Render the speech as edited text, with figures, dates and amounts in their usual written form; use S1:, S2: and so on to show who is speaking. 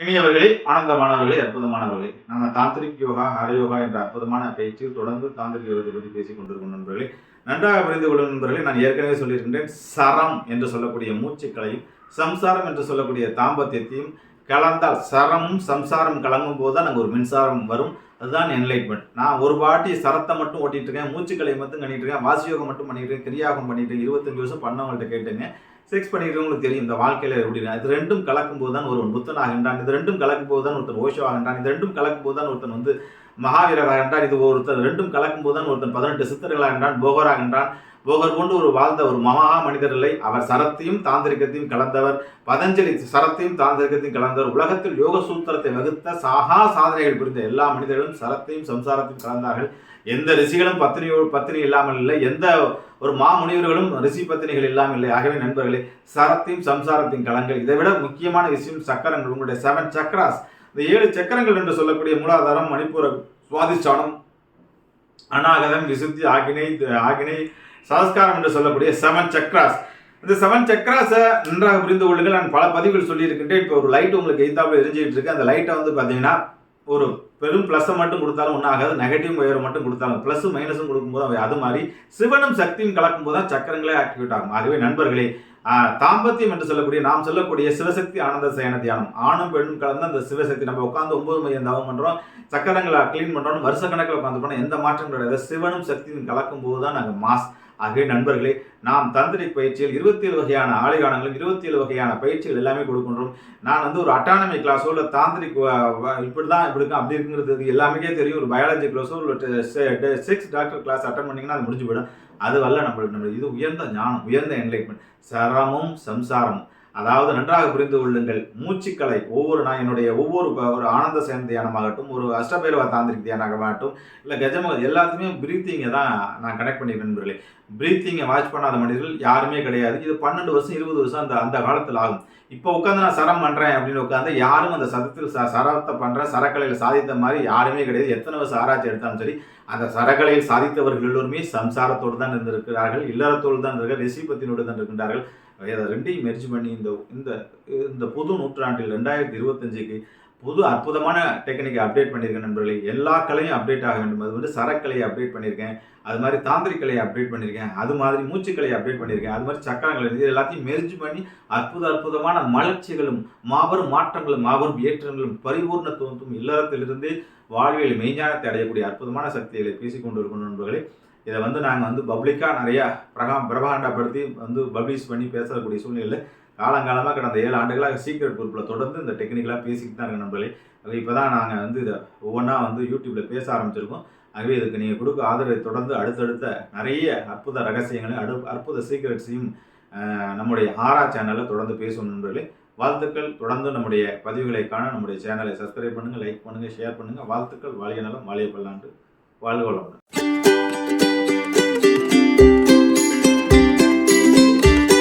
S1: இனியவர்களே, ஆனந்தமானவர்களே, அற்புதமானவர்களே, நம்ம தாந்திரிக் யோகா, ஹரயோகா என்ற அற்புதமான பயிற்சியில் தொடர்ந்து தாந்திரிக் யோகத்தை பற்றி பேசிக் கொண்டிருக்கும் நண்பர்களே, நன்றாக புரிந்து கொள்ளும் நண்பர்களே. நான் ஏற்கனவே சொல்லியிருக்கின்றேன், சரம் என்று சொல்லக்கூடிய மூச்சுக்களையும் சம்சாரம் என்று சொல்லக்கூடிய தாம்பத்தியத்தையும் கலந்தால், சரமும் சம்சாரம் கலங்கும் போது தான் அங்கே ஒரு மின்சாரம் வரும். அதுதான் என்லைட்மெண்ட். நான் ஒரு வாட்டி சரத்தை மட்டும் ஓட்டிட்டு இருக்கேன், மூச்சுக்களை மட்டும் பண்ணிட்டு இருக்கேன், வாசியோகம் மட்டும் பண்ணிட்டு இருக்கேன், கிரியாகம் பண்ணிட்டு 25 வருஷம் பண்ணவங்கள்ட்ட கேட்டுங்க. செக்ஸ் பண்ணிக்கிறவங்களுக்கு தெரியும் இந்த வாழ்க்கையில் எப்படின்னா, இது ரெண்டும் கலக்கும் போது தான் ஒருவன் புத்தன் ஆகின்றான், இது ரெண்டும் கலக்கும் போது தான் ஒருத்தன் ஓஷோ ஆகின்றான், இது ரெண்டும் கலக்கும் போது தான் ஒருத்தன் மகாவீரர் ஆகின்றான், இது ஒருத்தர் ரெண்டும் கலக்கும் போது தான் ஒருத்தன் 18 சித்தர்கள் ஆகின்றான், போகர் ஆகின்றான். போகர் கொண்டு வாழ்ந்த ஒரு மகா மனிதர் இல்லை. அவர் சரத்தையும் தாந்திரிகத்தையும் கலந்தவர். பதஞ்சலி சரத்தையும் தாந்திரிகத்தையும் கலந்தவர். உலகத்தில் யோக சூத்திரத்தை வகுத்த சாகா சாதனைகள் புரிந்த எல்லா மனிதர்களும் சரத்தையும் சம்சாரத்தையும் கலந்தார்கள். எந்த ரிஷிகளும் பத்தினி இல்லாமல் இல்லை, எந்த ஒரு மாமுனிவர்களும் ரிஷி பத்தினிகள் இல்லாமல் இல்லை. ஆகவே நண்பர்களே, சரத்தையும் சம்சாரத்தையும் கலங்கள். இதை விட முக்கியமான விஷயம் சக்கரங்கள். உங்களுடைய 7 சக்கராஸ், இந்த 7 சக்கரங்கள் என்று சொல்லக்கூடிய மூலாதாரம், மணிப்பூர, சுவாதிஷ்டானம், அநாகதம், விசுத்தி, ஆகினை, சமஸ்காரம் என்று சொல்லக்கூடிய 7 சக்ராஸ். இந்த 7 சக்ராஸை நன்றாக புரிந்து கொள்ளுங்கள். நான் பல பதிவுகள் சொல்லியிருக்கின்றேன். இப்போ ஒரு லைட் உங்களுக்கு எய்தாப்புல எரிஞ்சிட்டு இருக்கு. அந்த லைட்டை பார்த்தீங்கன்னா ஒரு பெரும் ப்ளஸ்ஸை மட்டும் கொடுத்தாலும் ஒன்றாகாது, நெகட்டிவ் ஒயரை மட்டும் கொடுத்தாலும் ப்ளஸ்ஸும் மைனஸும் கொடுக்கும்போது அது மாதிரி சிவனும் சக்தியும் கலக்கும் போது தான் சக்கரங்களே ஆக்டிவேட் ஆகும். ஆகவே நண்பர்களே, தாம்பத்தியம் என்று சொல்லக்கூடிய நாம் சொல்லக்கூடிய சிவசக்தி ஆனந்த சயன தியானம், ஆணும் பெண்ணும் கலந்து அந்த சிவசக்தி நம்ம உட்காந்து 9 மையம் தவம் பண்ணுறோம், சக்கரங்களை க்ளீன் பண்ணுறோம், வருஷ கணக்கில் உட்காந்து போனோம், எந்த மாற்றம் கிடையாது. சிவனும் சக்தியும் கலக்கும் போது தான் நாங்கள் மாஸ். ஆகவே நண்பர்களே, நாம் தந்திரிக் பயிற்சியில் 27 வகையான ஆளிகானங்களும் 27 வகையான பயிற்சிகள் எல்லாமே கொடுக்கின்றோம். நான் ஒரு அட்டானமி கிளாஸோ இல்லை தாந்திரிக் இப்படி தான் இப்படி இருக்கும் அப்படி இருக்குங்கிறது எல்லாமே தெரியும். ஒரு பயாலஜி கிளாஸோ இல்லை 6 டாக்டர் கிளாஸ் அட்டன் பண்ணிங்கன்னா அது முடிஞ்சு போயிடும். அது வரல நம்மளுக்கு. இது உயர்ந்த ஞானம், உயர்ந்த என்லைட்மெண்ட். சரமும் சம்சாரமும், அதாவது நன்றாக புரிந்து கொள்ளுங்கள். மூச்சுக்களை நான் என்னுடைய ஒவ்வொரு ஒரு ஆனந்த சயன தியானமாகட்டும், ஒரு அஷ்டபைரவ தாந்திரிக் தியானமாகட்டும், இல்லை கஜமுக, எல்லாத்துக்குமே பிரீத்திங்கை தான் நான் கனெக்ட் பண்ணியிருக்கேன் நண்பர்களே. பிரீத்திங்கை வாட்ச் பண்ணாத மனிதர்கள் யாருமே கிடையாது. இது 12 வருஷம் 20 வருஷம் அந்த காலத்தில் ஆகும். இப்போ உட்காந்து நான் சரம் பண்ணுறேன் அப்படின்னு உட்காந்து யாரும் அந்த சதத்தில் சரத்தை பண்ணுறேன், சரக்கலையில் சாதித்த மாதிரி யாருமே கிடையாது. எத்தனை வருஷம் ஆராய்ச்சி எடுத்தாலும் சரி, அந்த சரக்கலையில் சாதித்தவர்கள் எல்லோருமே சம்சாரத்தோடு தான் இருந்திருக்கிறார்கள், இல்லறத்தோடு தான் இருக்கிறார்கள், ரிஷிபத்தினோடு தான் இருக்கின்றார்கள். அதை ரெண்டையும் மெர்ஜ் பண்ணி இந்த புது நூற்றாண்டில் 2025க்கு புது அற்புதமான டெக்னிக்கை அப்டேட் பண்ணியிருக்கேன் நண்பர்களே. எல்லா கலையும் அப்டேட் ஆக வேண்டும். அது சரக்கலையை அப்டேட் பண்ணியிருக்கேன், அது மாதிரி தாந்திரிக்கலையை அப்டேட் பண்ணியிருக்கேன், அது மாதிரி மூச்சுக்கலையை அப்டேட் பண்ணியிருக்கேன், அது மாதிரி சக்கரங்களை, இது எல்லாத்தையும் மெர்ஜ் பண்ணி அற்புதமான மலர்ச்சிகளும் மாபெரும் மாற்றங்களும் மாபெரும் ஏற்றங்களும் பரிபூர்ணத்துவத்தும் இல்லறத்திலிருந்து வாழ்வியல் மெய்ஞானத்தை அடையக்கூடிய அற்புதமான சக்திகளை பேசிக்கொண்டு இருக்கணும் நண்பர்களே. இதை நாங்கள் பப்ளிக்காக நிறையா பிரபாகண்டாப்படுத்தி பப்ளிஷ் பண்ணி பேசக்கூடிய சூழ்நிலையில் காலங்காலமாக கடந்த 7 ஆண்டுகளாக சீக்ரெட் குரூப்பில் தொடர்ந்து இந்த டெக்னிக்கலாக பேசிக்கிட்டு தான் இருக்க நண்பர்களே. இப்போ தான் நாங்கள் இதை ஒவ்வொன்றா யூடியூப்பில் பேச ஆரம்பிச்சிருக்கோம். ஆகவே இதுக்கு நீங்கள் கொடுக்க ஆதரவை தொடர்ந்து அடுத்தடுத்த நிறைய அற்புத ரகசியங்களையும் அற்புத சீக்ரெட்ஸையும் நம்முடைய ஆரா சேனலில் தொடர்ந்து பேசும் நண்பர்களே. வாழ்த்துக்கள். தொடர்ந்து நம்முடைய பதிவுகளை காண நம்முடைய சேனலை சப்ஸ்கிரைப் பண்ணுங்கள், லைக் பண்ணுங்கள், ஷேர் பண்ணுங்கள். வாழ்த்துக்கள். வாழிய நலம், வாழிய பல்லாண்டு. வாழ்க வளமுடன்.